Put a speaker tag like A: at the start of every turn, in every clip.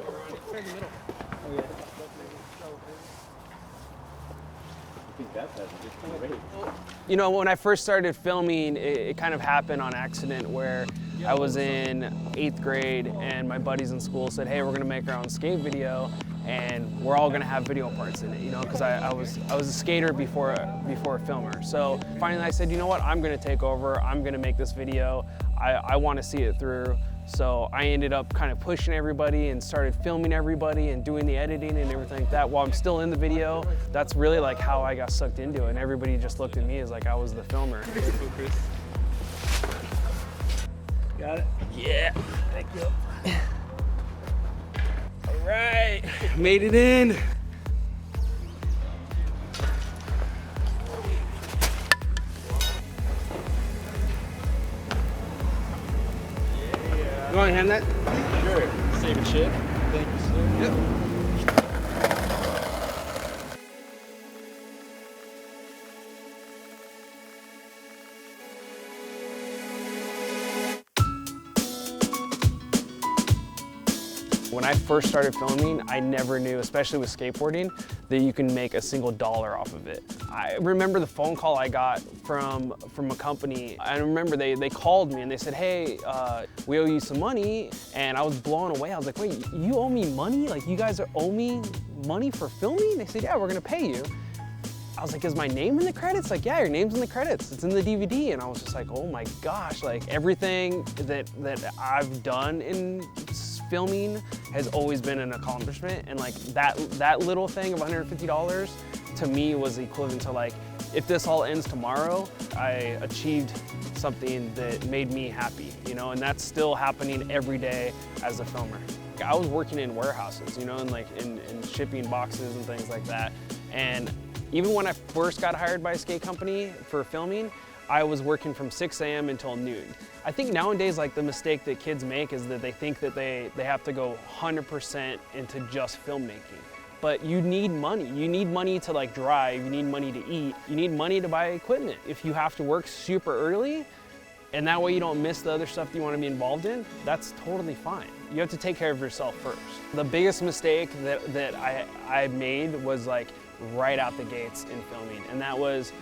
A: in the middle.
B: Oh, yeah. I think that's great.
A: You know, when I first started filming, it kind of happened on accident where I was in 8th grade and my buddies in school said, hey, we're gonna make our own skate video and we're all gonna have video parts in it, you know, because I was a skater before a filmer. So finally I said, you know what, I'm gonna take over, I'm gonna make this video, I wanna see it through. So I ended up kind of pushing everybody and started filming everybody and doing the editing and everything like that while I'm still in the video. That's really like how I got sucked into it, and everybody just looked at me as like I was the filmer.
B: Got it?
A: Yeah. Thank you. All right, made it in. You want to hand that?
B: Sure. Save a chip. Thank you, sir.
A: Yep. When I first started filming, I never knew, especially with skateboarding, that you can make a single dollar off of it. I remember the phone call I got from a company. I remember they called me and they said, hey, we owe you some money. And I was blown away. I was like, wait, you owe me money? Like, you guys owe me money for filming? They said, yeah, we're gonna pay you. I was like, is my name in the credits? Like, yeah, your name's in the credits. It's in the DVD. And I was just like, oh my gosh, like everything that I've done in filming has always been an accomplishment. And like that little thing of $150 to me was equivalent to like, if this all ends tomorrow, I achieved something that made me happy, you know, and that's still happening every day as a filmer. I was working in warehouses, you know, and like in shipping boxes and things like that. And even when I first got hired by a skate company for filming, I was working from 6 a.m. until noon. I think nowadays, like the mistake that kids make is that they think that they have to go 100% into just filmmaking. But you need money. You need money to like drive, you need money to eat, you need money to buy equipment. If you have to work super early, and that way you don't miss the other stuff that you want to be involved in, that's totally fine. You have to take care of yourself first. The biggest mistake that I made was like right out the gates in filming, and that was,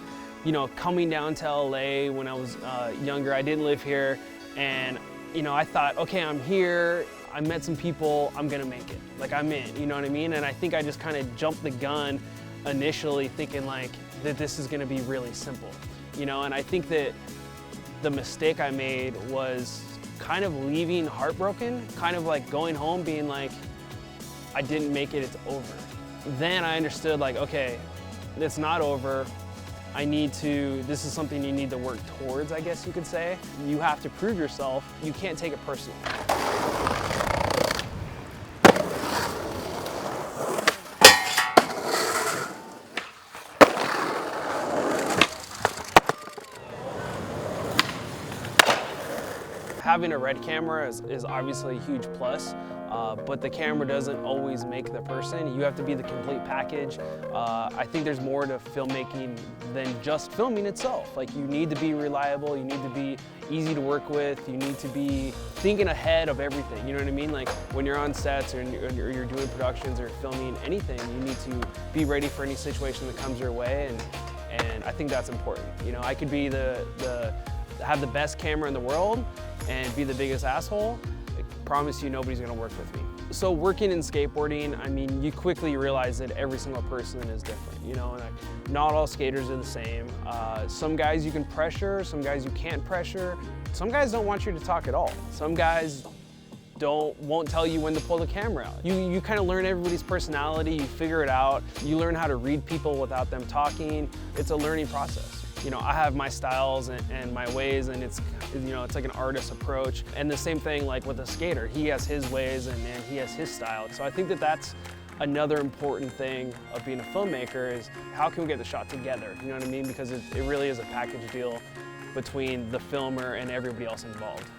A: you know, coming down to LA when I was younger. I didn't live here, and you know, I thought, okay, I'm here, I met some people, I'm gonna make it. Like, I'm in, you know what I mean? And I think I just kind of jumped the gun initially thinking like that this is gonna be really simple, you know? And I think that the mistake I made was kind of leaving heartbroken, kind of like going home being like, I didn't make it, it's over. Then I understood like, okay, it's not over. This is something you need to work towards, I guess you could say. You have to prove yourself. You can't take it personally. Having a red camera is obviously a huge plus, but the camera doesn't always make the person. You have to be the complete package. I think there's more to filmmaking than just filming itself. Like, you need to be reliable, you need to be easy to work with, you need to be thinking ahead of everything, you know what I mean? Like, when you're on sets or you're doing productions or filming anything, you need to be ready for any situation that comes your way, and I think that's important. You know, I could be have the best camera in the world and be the biggest asshole. I promise you nobody's gonna work with me. So working in skateboarding, I mean, you quickly realize that every single person is different, you know, and like, not all skaters are the same. Some guys you can pressure, some guys you can't pressure. Some guys don't want you to talk at all. Some guys won't tell you when to pull the camera out. You kind of learn everybody's personality, you figure it out, you learn how to read people without them talking. It's a learning process. You know, I have my styles and my ways, and it's, you know, it's like an artist approach. And the same thing like with a skater. He has his ways and he has his style. So I think that that's another important thing of being a filmmaker is how can we get the shot together? You know what I mean? Because it really is a package deal between the filmer and everybody else involved.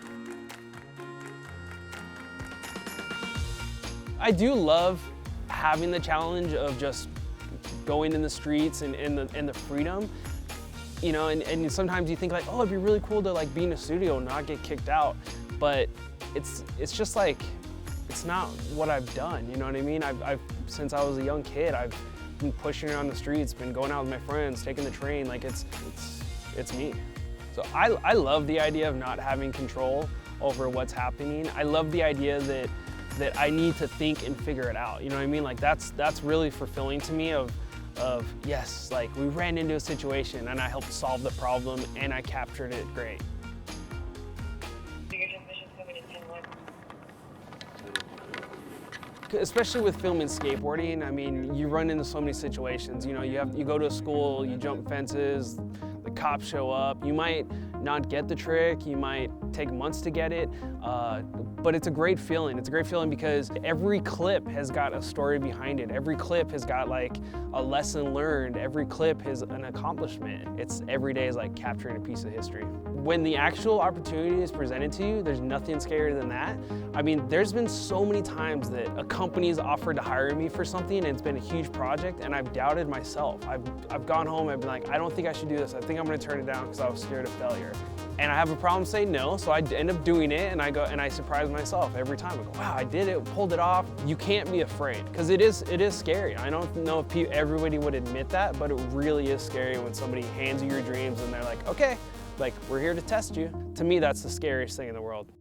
A: I do love having the challenge of just going in the streets and the freedom. You know, and sometimes you think like, oh, it'd be really cool to like be in a studio and not get kicked out. But it's just like, it's not what I've done, you know what I mean? Since I was a young kid, I've been pushing around the streets, been going out with my friends, taking the train, like it's me. So I love the idea of not having control over what's happening. I love the idea that I need to think and figure it out, you know what I mean? Like that's really fulfilling to me of yes, like we ran into a situation and I helped solve the problem and I captured it great.
C: Your transmission's coming in 10-1.
A: Especially with film and skateboarding, I mean, you run into so many situations. You know, you go to a school, you jump fences, the cops show up. You might not get the trick, you might take months to get it, but it's a great feeling. It's a great feeling because every clip has got a story behind it. Every clip has got like a lesson learned. Every clip is an accomplishment. Every day is like capturing a piece of history. When the actual opportunity is presented to you, there's nothing scarier than that. I mean, there's been so many times that a company's offered to hire me for something and it's been a huge project and I've doubted myself. I've gone home, I've been like, I don't think I should do this. I think I'm gonna turn it down because I was scared of failure. And I have a problem saying no, so I end up doing it and I surprise myself every time. I go, wow, I did it, pulled it off. You can't be afraid, because it is scary. I don't know if everybody would admit that, but it really is scary when somebody hands you your dreams and they're like, okay, like we're here to test you. To me, that's the scariest thing in the world.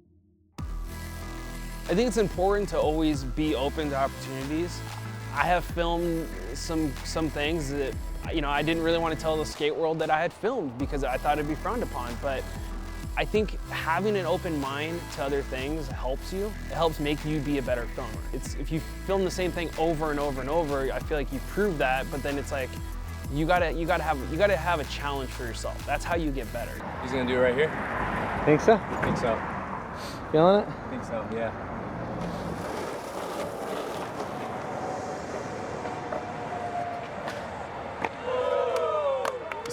A: I think it's important to always be open to opportunities. I have filmed some things that, you know, I didn't really want to tell the skate world that I had filmed because I thought it'd be frowned upon, but I think having an open mind to other things helps you. It helps make you be a better filmer. If you film the same thing over and over and over, I feel like you prove that, but then it's like, you gotta have a challenge for yourself. That's how you get better.
B: He's gonna do it right here?
D: Think so?
B: I think so.
D: Feeling it?
B: I think so, yeah.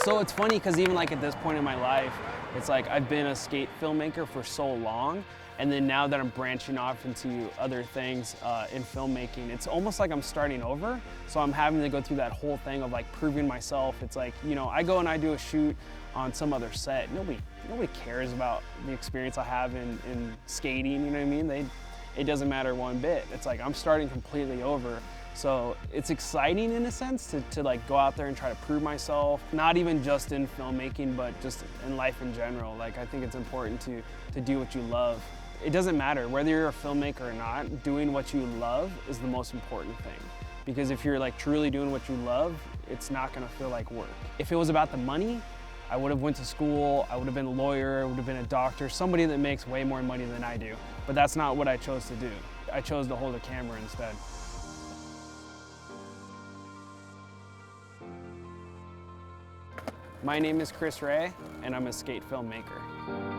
A: So it's funny because even like at this point in my life, it's like I've been a skate filmmaker for so long, and then now that I'm branching off into other things in filmmaking, it's almost like I'm starting over. So I'm having to go through that whole thing of like proving myself. It's like, you know, I go and I do a shoot on some other set. Nobody cares about the experience I have in skating, you know what I mean? It doesn't matter one bit. It's like I'm starting completely over. So it's exciting in a sense to like go out there and try to prove myself, not even just in filmmaking, but just in life in general. Like I think it's important to do what you love. It doesn't matter whether you're a filmmaker or not, doing what you love is the most important thing. Because if you're like truly doing what you love, it's not gonna feel like work. If it was about the money, I would have went to school, I would have been a lawyer, I would have been a doctor, somebody that makes way more money than I do. But that's not what I chose to do. I chose to hold a camera instead. My name is Chris Ray, and I'm a skate filmmaker.